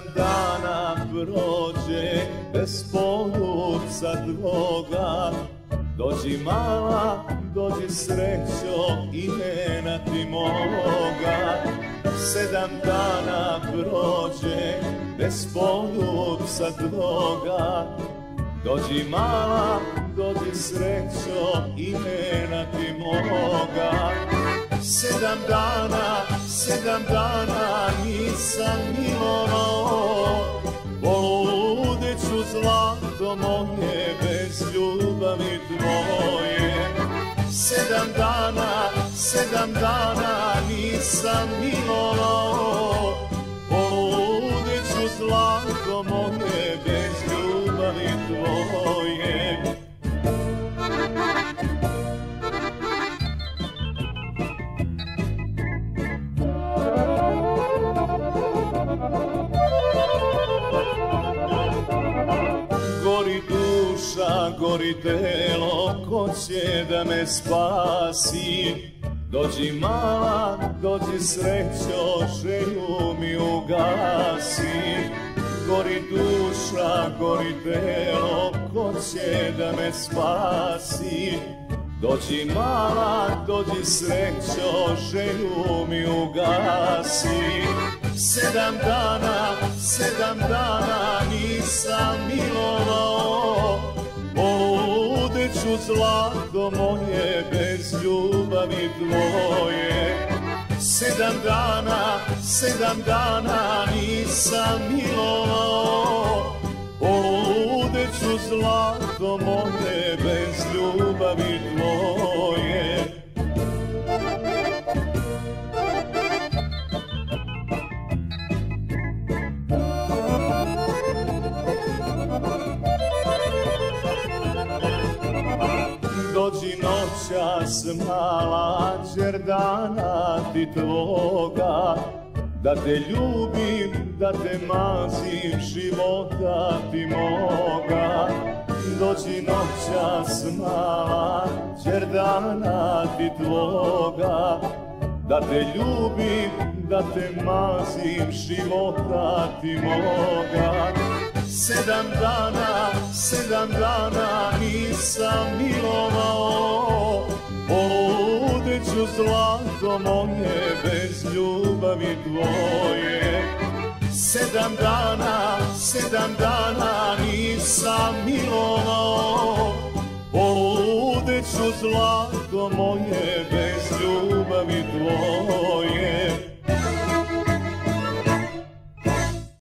7 dana prođe bez poljubca tvoga. Dođi mala, dođi srećo, imena ti moga. 7 dana prođe bez poljubca tvoga. Dođi mala, dođi srećo, imena ti moga. 7 dana nisam milovao, poludit ću zlato moje bez ljubavi tvoje. 7 dana nisam milovao, poludit ću zlato moje bez ljubavi tvoje. Gori duša, gori telo, ko će da me spasi? Dođi mala, dođi srećo, želju mi ugasi. Gori duša, gori telo, ko će da me spasi? Dođi mala, dođi srećo, želju mi ugasi. 7 dana nisam milovao, poludit ću zlato moje bez ljubavi tvoje. 7 dana nisam milovao, poludit ću zlato moje bez ljubavi tvoje. Dođi noćas mala, đerdana ti tvoga, da te ljubim, da te mazim, života ti moga. Dođi noćas mala, đerdana ti tvoga, da te ljubim, da te mazim, života ti moga. 7 dana nisam milovao, poludit ću zlato moje bez ljubavi tvoje. 7 dana nisam milovao, poludit ću zlato moje bez ljubavi tvoje.